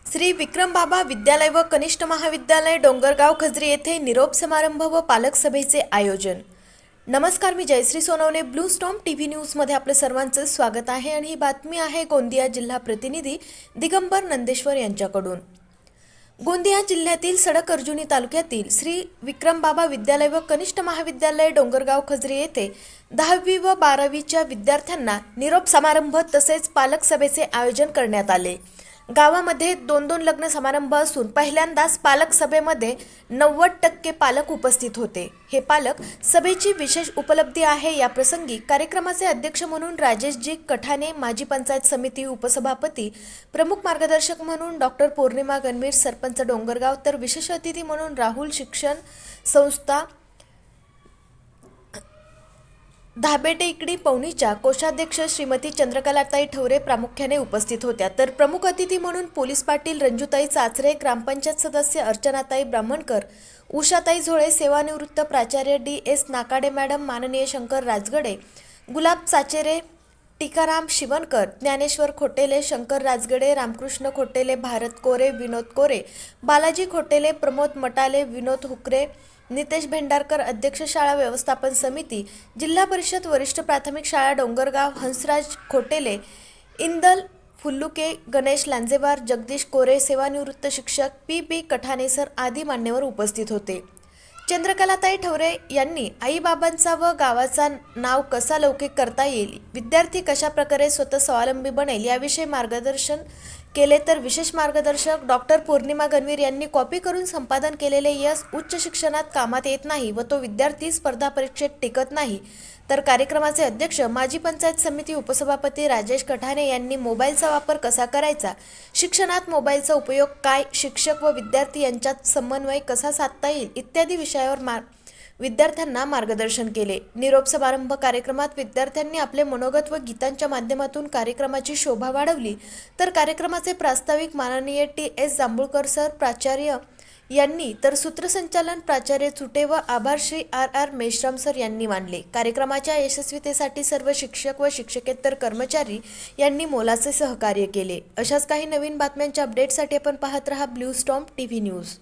श्री विक्रमबाबा विद्यालय व कनिष्ठ महाविद्यालय डोंगरगाव खजरी येथे निरोप समारंभ व पालक सभेचे आयोजन। नमस्कार, मी Jayashree Sonawane, blue storm TV न्यूजमध्ये आपले सर्वांचे स्वागत आहे आणि ही बातमी आहे गोंदिया जिल्हा प्रतिनिधी दिगंबर नंदेश्वर यांच्याकडून। गोंदिया जिल्ह्यातील सडक अर्जुनी तालुक्यातील श्री विक्रमबाबा विद्यालय व कनिष्ठ महाविद्यालय डोंगरगाव खजरी येथे 10वी व 12वीच्या विद्यार्थ्यांना निरोप समारंभ तसेच पालक सभेचे आयोजन करण्यात आले। गावामध्ये 2-2 लग्न समारंभ असून पहिल्यांदाच पालक सभेमध्ये 90% पालक उपस्थित होते। हे पालक सभेची विशेष उपलब्धी आहे। या प्रसंगी कार्यक्रमाचे अध्यक्ष म्हणून राजेशजी कठाणे, माजी पंचायत समिती उपसभापती, प्रमुख मार्गदर्शक म्हणून डॉक्टर पौर्णिमा गणवीर, सरपंच डोंगरगाव, तर विशेष अतिथी म्हणून राहुल शिक्षण संस्था धाबेटे इकडी पवनीच्या कोषाध्यक्ष श्रीमती चंद्रकलाताई ठवरे प्रामुख्याने उपस्थित होत्या। तर प्रमुख अतिथी म्हणून पोलीस पाटील रंजुताई चाचरे, ग्रामपंचायत सदस्य अर्चनाताई ब्राह्मणकर, उषाताई झोळे, सेवानिवृत्त प्राचार्य DS नाकाडे मॅडम, माननीय शंकर राजगडे, गुलाब चाचेरे, टीकाराम शिवनकर, ज्ञानेश्वर खोटेले, शंकर राजगडे, रामकृष्ण खोटेले, भारत कोरे, विनोद कोरे, बालाजी खोटेले, प्रमोद मटाले, विनोद हुकरे, नितेश भेंडारकर, अध्यक्ष शाळा व्यवस्थापन समिती, जिल्हा परिषद वरिष्ठ प्राथमिक शाळा डोंगरगाव, हंसराज खोटेले, इंदल फुल्लुके, गणेश लांजेवार, जगदीश कोरे, सेवानिवृत्त शिक्षक PB कठाणे सर आदी मान्यवर उपस्थित होते। चंद्रकलाताई ठवरे यांनी आईबाबांचा व गावाचा नाव कसा लौकिक करता येईल, विद्यार्थी कशा प्रकारे स्वतः स्वावलंबी बनेल याविषयी मार्गदर्शन केले। तर विशेष मार्गदर्शक डॉक्टर पौर्णिमा गणवीर यांनी कॉपी करून संपादन केलेले यश उच्च शिक्षणात कामात येत नाही व तो विद्यार्थी स्पर्धा परीक्षेत टिकत नाही। तर कार्यक्रमाचे अध्यक्ष माजी पंचायत समिती उपसभापती राजेश कठाणे यांनी मोबाईलचा वापर कसा करायचा, शिक्षणात मोबाईलचा उपयोग काय, शिक्षक व विद्यार्थी यांच्यात समन्वय कसा साधता येईल इत्यादी विषयावर विद्यार्थ्यांना मार्गदर्शन केले। निरोप समारंभ कार्यक्रमात विद्यार्थ्यांनी आपले मनोगत व गीतांच्या माध्यमातून कार्यक्रमाची शोभा वाढवली। तर कार्यक्रमाचे प्रास्ताविक माननीय TS जांभूळकर सर प्राचार्य यांनी, तर सूत्रसंचालन प्राचार्य चुटे व आभार श्री RR मेश्राम सर यांनी मानले। कार्यक्रमाच्या यशस्वीतेसाठी सर्व शिक्षक व शिक्षकेतर कर्मचारी यांनी मोलाचे सहकार्य केले। अशाच काही नवीन बातम्यांच्या अपडेटसाठी आपण पाहत रहा ब्लू स्टॉर्म टीव्ही न्यूज।